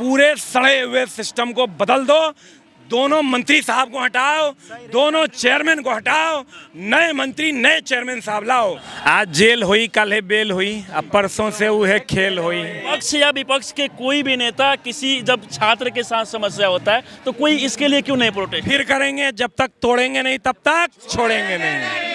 पूरे सड़े हुए सिस्टम को बदल दो। दोनों मंत्री साहब को हटाओ, दोनों चेयरमैन को हटाओ, नए मंत्री नए चेयरमैन साहब लाओ। आज जेल हुई, कल है बेल हुई, अब परसों से वो है खेल हुई। पक्ष या विपक्ष के कोई भी नेता किसी जब छात्र के साथ समस्या होता है तो कोई इसके लिए क्यों नहीं प्रोटेस्ट? फिर करेंगे, जब तक तोड़ेंगे नहीं तब तक छोड़ेंगे नहीं।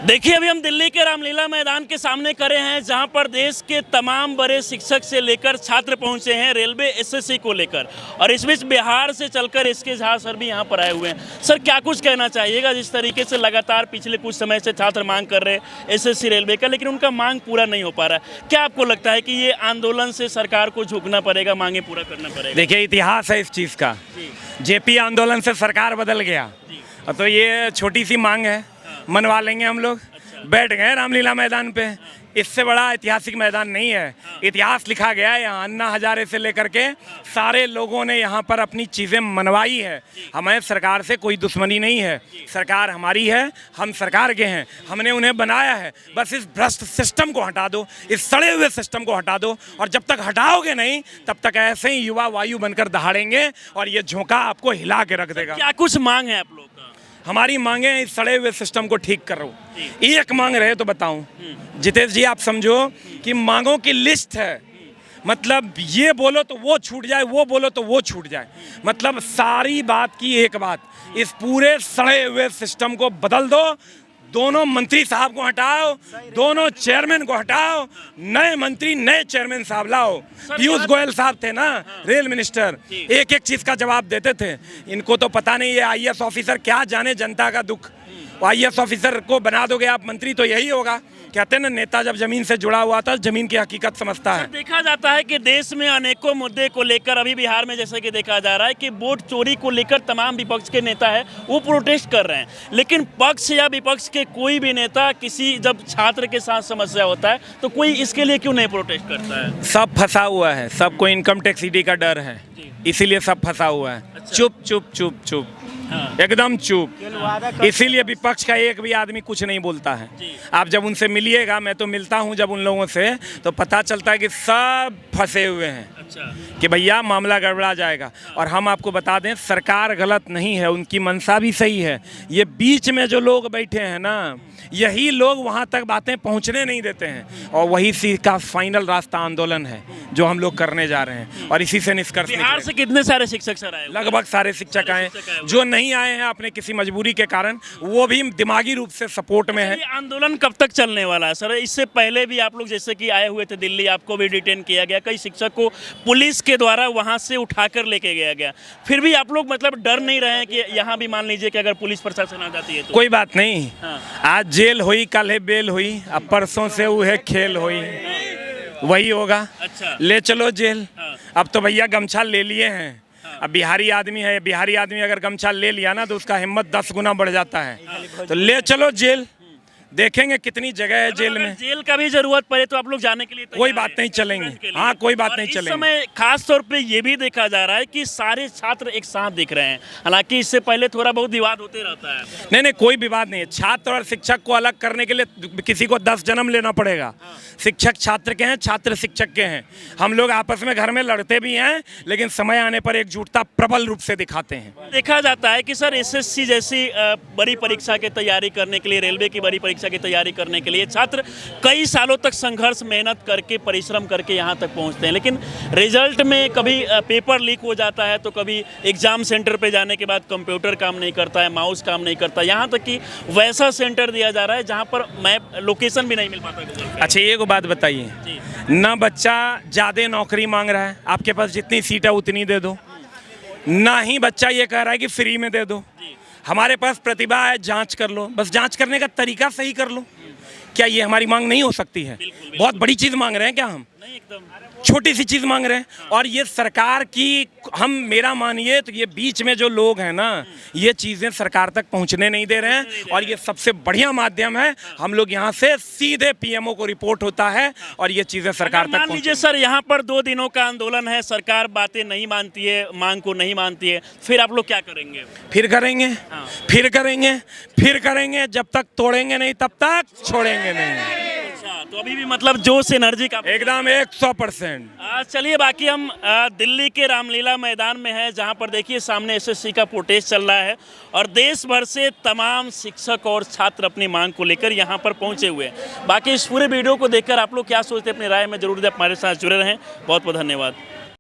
देखिए, अभी हम दिल्ली के रामलीला मैदान के सामने खड़े हैं, जहां पर देश के तमाम बड़े शिक्षक से लेकर छात्र पहुंचे हैं रेलवे एसएससी को लेकर, और इस बीच बिहार से चलकर इसके झा सर भी यहां पर आए हुए हैं। सर, क्या कुछ कहना चाहिएगा? जिस तरीके से लगातार पिछले कुछ समय से छात्र मांग कर रहे हैं एसएससी रेलवे का, लेकिन उनका मांग पूरा नहीं हो पा रहा है। क्या आपको लगता है कि ये आंदोलन से सरकार को झुकना पड़ेगा, मांगे पूरा करना पड़ेगा? देखिए, इतिहास है इस चीज़ का। जेपी आंदोलन से सरकार बदल गया, तो ये छोटी सी मांग है, मनवा लेंगे हम लोग। बैठ गए रामलीला मैदान पे, इससे बड़ा ऐतिहासिक मैदान नहीं है। इतिहास लिखा गया है यहाँ, अन्ना हजारे से लेकर के सारे लोगों ने यहाँ पर अपनी चीज़ें मनवाई है। हमें सरकार से कोई दुश्मनी नहीं है, सरकार हमारी है, हम सरकार के हैं, हमने उन्हें बनाया है। बस इस भ्रष्ट सिस्टम को हटा दो, इस सड़े हुए सिस्टम को हटा दो, और जब तक हटाओगे नहीं तब तक ऐसे ही युवा वायु बनकर दहाड़ेंगे और ये झोंका आपको हिला के रख देगा। क्या कुछ मांग है आप लोग? हमारी मांगे इस सड़े हुए सिस्टम को ठीक करो। एक मांग रहे तो बताऊं जितेश जी, आप समझो कि मांगों की लिस्ट है, मतलब ये बोलो तो वो छूट जाए, वो बोलो तो वो छूट जाए, मतलब सारी बात की एक बात, इस पूरे सड़े हुए सिस्टम को बदल दो। दोनों मंत्री साहब को हटाओ, दोनों चेयरमैन को हटाओ, नए मंत्री नए चेयरमैन साहब लाओ। पीयूष गोयल साहब थे ना, रेल मिनिस्टर, एक एक चीज का जवाब देते थे। इनको तो पता नहीं, ये आईएएस ऑफिसर क्या जाने जनता का दुख। आईएएस ऑफिसर को बना दोगे आप मंत्री तो यही होगा। कहते हैं ना, नेता जब जमीन से जुड़ा हुआ था जमीन की हकीकत समझता है। देखा जाता है कि देश में अनेकों मुद्दे को लेकर, अभी बिहार में जैसे कि देखा जा रहा है कि वोट चोरी को लेकर तमाम विपक्ष के नेता है वो प्रोटेस्ट कर रहे हैं, लेकिन पक्ष या विपक्ष के कोई भी नेता किसी जब छात्र के साथ समस्या होता है तो कोई इसके लिए क्यों नहीं प्रोटेस्ट करता है? सब फंसा हुआ है, सबको इनकम टैक्स ईडी का डर है, इसीलिए सब फंसा हुआ है। अच्छा। चुप चुप चुप चुप, एकदम चुप। इसीलिए विपक्ष का एक भी आदमी कुछ नहीं बोलता है। आप जब उनसे मिलिएगा, मैं तो मिलता हूं जब उन लोगों से, तो पता चलता है कि सब फंसे हुए हैं। अच्छा। कि भैया मामला गड़बड़ा जाएगा। और हम आपको बता दें, सरकार गलत नहीं है, उनकी मंशा भी सही है। ये बीच में जो लोग बैठे हैं ना, यही लोग वहां तक बातें पहुंचने नहीं देते हैं, और वही सी का फाइनल रास्ता आंदोलन है जो हम लोग करने जा रहे हैं, और इसी से निष्कर्ष बिहार से कितने सारे शिक्षक सर आए? लगभग सारे शिक्षक आए। जो नहीं आए हैं अपने किसी मजबूरी के कारण, वो भी दिमागी रूप से सपोर्ट में है। ये आंदोलन कब तक चलने वाला है सर? इससे पहले भी आप लोग जैसे कि आए हुए थे दिल्ली, आपको भी डिटेन किया गया, कई शिक्षक को पुलिस के द्वारा वहां से उठाकर लेके गया, फिर भी आप लोग मतलब डर नहीं रहे हैं कि यहाँ भी मान लीजिए कि अगर पुलिस प्रशासन आ जाती है तो? कोई बात नहीं, आज जेल हुई, कल है बेल हुई, अब परसों से वो है खेल हुई, वही होगा। अच्छा। ले चलो जेल। अब तो भैया गमछा ले लिए हैं, अब बिहारी आदमी है, बिहारी आदमी अगर गमछा ले लिया ना तो उसका हिम्मत 10 गुना बढ़ जाता है। तो ले चलो जेल, देखेंगे कितनी जगह है जेल में। जेल का भी जरूरत पड़े तो आप लोग जाने के लिए कोई बात नहीं, चलेंगे। हाँ, कोई बात नहीं, चलेंगे। इस समय खास तौर पे ये भी देखा जा रहा है कि सारे छात्र एक साथ दिख रहे हैं, हालांकि इससे पहले थोड़ा बहुत विवाद होते रहता है। नहीं नहीं, कोई विवाद नहीं है। छात्र और शिक्षक को अलग करने के लिए किसी को 10 जन्म लेना पड़ेगा। शिक्षक छात्र के हैं, छात्र शिक्षक के हैं। हम लोग आपस में घर में लड़ते भी हैं, लेकिन समय आने पर एकजुटता प्रबल रूप से दिखाते हैं। देखा जाता है कि सर एसएससी जैसी बड़ी परीक्षा की तैयारी करने के लिए, रेलवे की बड़ी परीक्षा की तैयारी करने के लिए छात्र कई सालों तक संघर्ष, मेहनत करके, परिश्रम करके यहाँ तक पहुँचते हैं, लेकिन रिजल्ट में कभी पेपर लीक हो जाता है, तो कभी एग्जाम सेंटर पे जाने के बाद कंप्यूटर काम नहीं करता है, माउस काम नहीं करता, यहाँ तक कि वैसा सेंटर दिया जा रहा है जहाँ पर मैप लोकेशन भी नहीं मिल पाता। अच्छा, एक बात बताइए, ना बच्चा ज़्यादा नौकरी मांग रहा है, आपके पास जितनी सीट है उतनी दे दो, ना ही बच्चा ये कह रहा है कि फ्री में दे दो। हमारे पास प्रतिभा है, जांच कर लो, बस जांच करने का तरीका सही कर लो। क्या ये हमारी मांग नहीं हो सकती है? बहुत बड़ी चीज़ मांग रहे हैं क्या हम? नहीं, एकदम छोटी सी चीज़ मांग रहे हैं। और ये सरकार की, हम मेरा मानिए तो ये बीच में जो लोग हैं ना, ये चीज़ें सरकार तक पहुंचने नहीं दे रहे हैं, और ये सबसे बढ़िया माध्यम है। हम लोग यहाँ से सीधे पीएमओ को रिपोर्ट होता है और ये चीज़ें सरकार तक। मान लीजिए सर, यहाँ पर 2 दिनों का आंदोलन है, सरकार बातें नहीं मानती है, मांग को नहीं मानती है, फिर आप लोग क्या करेंगे? फिर करेंगे, फिर करेंगे, फिर करेंगे, जब तक तोड़ेंगे नहीं तब तक छोड़ेंगे नहीं। तो अभी भी मतलब जोश एनर्जी का एकदम 100%। चलिए बाकी हम दिल्ली के रामलीला मैदान में हैं जहां पर देखिए सामने एसएससी का प्रोटेस्ट चल रहा है और देश भर से तमाम शिक्षक और छात्र अपनी मांग को लेकर यहां पर पहुंचे हुए हैं। बाकी इस पूरे वीडियो को देखकर आप लोग क्या सोचते हैं अपनी राय में जरूर दें, हमारे साथ जुड़े रहें। बहुत बहुत धन्यवाद।